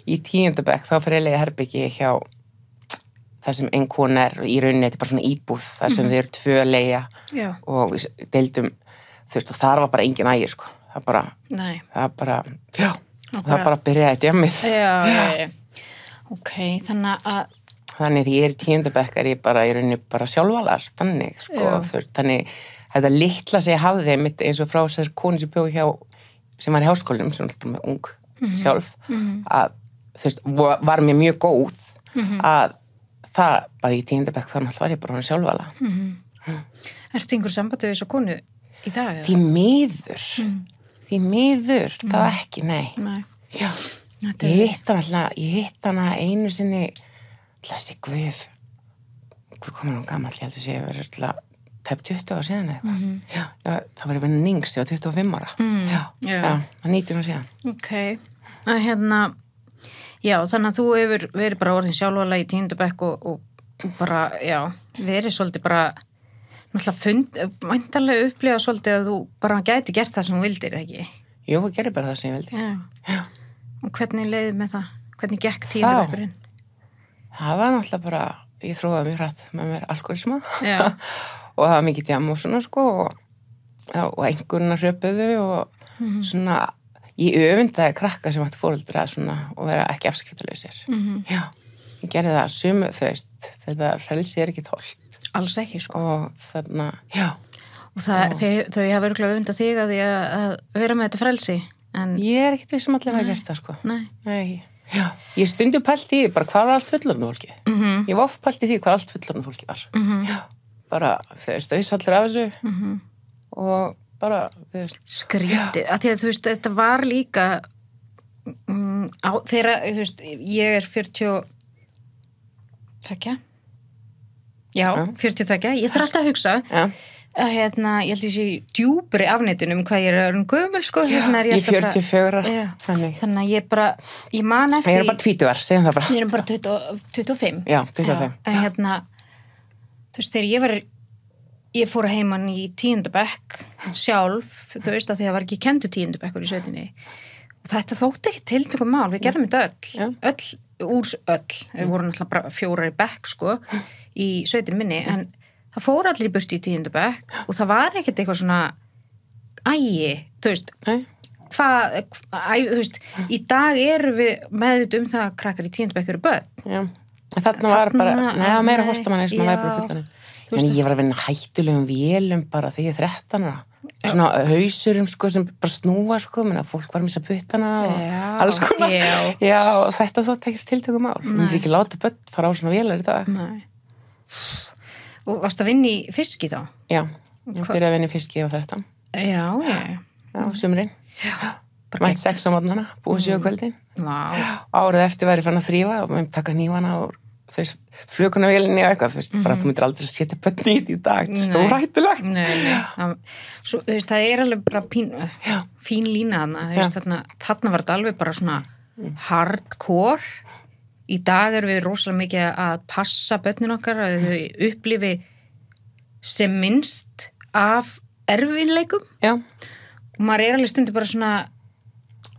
í 10. bekk, þá fyrir ég herbyggi hjá það sem ein kona í rauninni, þetta bara svona íbúð, það sem þau eru 2 leigja og við deildum, og þar var bara engin ægir, sko. Það bara, það bara byrjaði djammið. Já. Ok, Þannig því ég í 10. bekk ég bara í rauninni bara sjálfvalast, þannig, sko, þannig þetta litla sem ég hafði mitt eins og frá þessar konu sem bjó hjá, sem var í háskólanum, sem var alltaf með ung sjálf, að var mér mjög góð að það bara í 10. bekk þannig alltaf var ég bara hann sjálfvala. Ertu einhver sambandi við þessu konu í dag? Því miður, það var ekki, nei. Já, ég hitt hana einu sinni, þessi Guð kom hann gamall, ég held að sé verið alltaf tæp 20 ára síðan eitthvað. Já, það var yfir nings, ég var 25 ára. Já, það 19 ára síðan. Ok, já, þannig að þú hefur verið bara orðin sjálfvala í 10. bekk og bara, já, verið svolítið bara, náttúrulega væntanlega upplifa svolítið að þú bara gæti gert það sem þú vildir, ekki? Jú, ég gerði bara það sem ég vildi. Já. Og hvernig leiði með það? Hvernig gekk 10. bekkurinn? Það var náttúrulega bara, ég þróaði mjög hratt með mér alkoholisma. Já. Og það var mikið djam og svona, sko, og einhverjuna hröpuðu og svona, ég öfundaði krakka sem ætti foreldra svona og vera ekki afskiptulausir. Já, ég gerði það sumu, þetta frelsi ekki tólt. Alls ekki, sko. Og þarna, já. Og þau hafa örugglega öfundað þig að því að vera með þetta frelsi, en... Ég ekkert við sem allir hafa gert það, sko. Nei. Já, ég stundum pælt í því, bara hvað var allt fullorðnu fólki? Ég var oft pælt í því hvað allt fullorðnu fólki var. Já, bara, þau allir af þessu og bara, skrítið, að því að þetta var líka þegar, ég er 42, já, 42, ég þarf alltaf að hugsa að ég held að ég sé djúpri afnetunum hvað ég er gömul, sko. Já, ég 44, þannig að ég bara, ég man eftir... Ég er bara 20 segjum það bara. Ég er bara 25. Já, 25. Þegar ég fór að heiman í 10. bekk sjálf, að því það var ekki kendu 10. bekkur í sveitinni. Og þetta þótti ekki tiltökum mál, við gerðum þetta við vorum alltaf bara 4 í bekk, sko, í sveitinni minni, en það fór allir í burtu í 10. bekk og það var ekkert eitthvað svona í dag erum við meðvituð það að krakkar í 10. bekk eru börn. Já, þarna var bara, meira hóstamanni sem að væri bara fullanir. En ég var að vinna hættulegum vélum bara þegar ég 13 ára. Svona hausurum, sko, sem bara snúa, sko, menn að fólk var að missa puttana og alls konar. Já, og þetta þótt ekki tiltökum mál. Mér fyrir ekki láta börn fara á svona vélar í dag. Nei. Og varst að vinna í fiski þá? Já, ég byrjaði að vinna í fiski á 13. Já, sumrin. Mætt 6 á morgnana, búið 7 á kvöldin. Árið eftir var ég fann að þrífa og með taka hnífana og flugunavélinni og eitthvað, bara þú myndir aldrei setja bönni í dag, stórhættulegt. Nei. Svo, það er alveg bara fín lína þarna var þetta alveg bara svona hardcore. Í dag erum við rosalega mikið að passa börnin okkar, að þau upplifi sem minnst af erfiðleikum. Já. Og maður alveg stundur bara svona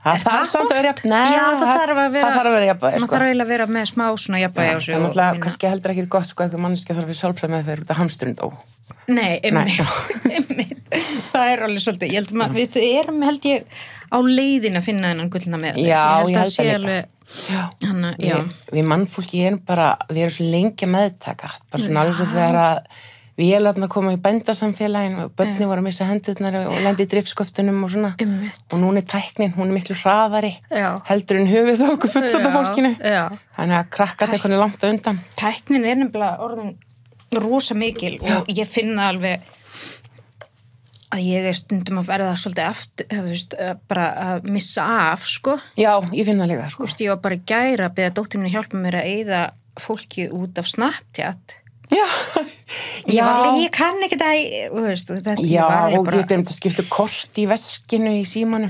það þarf samt að vera jafn. Já, það þarf að vera jafn. Maður þarf eiginlega að vera með smá svona jafnvægi á sig. Það náttúrulega kannski heldur ekki gott, sko, eitthvað manneskja þarf við sjálfsögð með þeir út af hamsturinn dó. Nei, einmitt. Það alveg svolítið. Ég held að við erum, held ég, á leiðin að finna þennan gullna með. Já, ég held að líka. Við mannfólki erum bara, við erum svo lengi að meðtaka. Bara svona alveg svo þegar að vélarnar koma í bændasamfélaginu og börni voru að missa hendurnar og lendi í driftsköftunum og svona. Og núna tæknin, hún miklu hraðari heldur en höfuð okkur fullorðna fólkinu. Þannig að krakkarnir eitthvað langt á undan. Tæknin nefnilega orðin rosa mikil og ég finna alveg að ég stundum að verða svolítið aftur, bara að missa af, sko. Já, ég finna það líka, sko. Ég var bara í gær að beða dóttir minni hjálpa mér að eyða fólki út af Snapchat. Já. Ég kann ekki það, Já, og ég þetta skiptu kort í veskinu í símanum.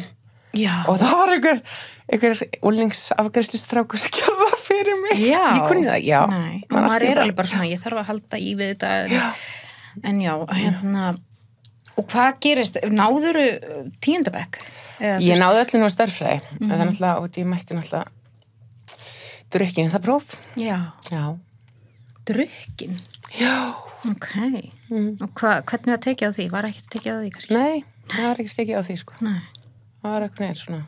Já. Og það var einhver úlingsafgreiðslustrákur sem gerði það fyrir mig. Já. Ég kunni það, já. Nei, og maður alveg bara svona, ég þarf að halda í við þetta. En já, og hvað gerist? Náðuru 10. bekk? Ég náði öllu nú að stærðfræði. Það er náttúrulega, og ég mætti náttúrulega drukkin það próf. Já. Drukkin? Já. Ok. Og hvernig var tekið á því? Var ekkert tekið á því kannski? Nei, það var ekkert tekið á því, sko. Nei. Það var eitthvað eins svona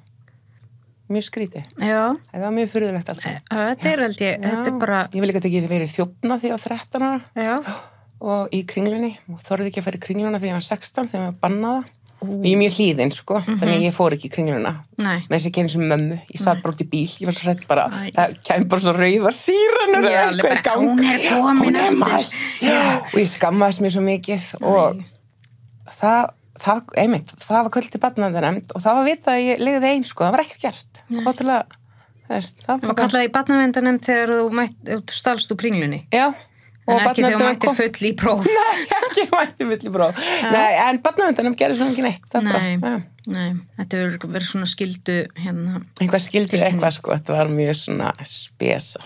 mjög skrítið. Já. Það var mjög furðulegt alls. Þetta held ég, þetta bara... Ég vil ekki ekki verið þjófna því á 13 ára. Já. Og í Kringlunni. Og þorði ekki að fara í Kringluna fyrir ég var 16 þegar ég var bannaða. Og ég mjög hlýðin, sko. Þannig ég fór ekki í Kringluna. Nei. Með þess að kenni sem mömmu. Ég satt bara út í bíl. Ég var svo hrædd bara. Það kæm bara svo rauða sírenur eða eitthvað í gang. Hún er komin eftir. Og ég skammaðist mér svo mikið. Og það var kvöld í barnaverndarnefnd og það var vitað að ég legði einn, sko. Það var ekkert gert. Ótrúlega, það var kallaði í barnaverndarnefnd þegar þú stalst úr Kringlunni. Já. En ekki þegar þú mættir full í próf. Nei, ekki mættir full í próf. Nei, en barnaverndarnefnd gerði svona ekki neitt. Nei, þetta verður svona skildu hérna. Eitthvað skildu eitthvað, sko. Þetta var mjög svona spes.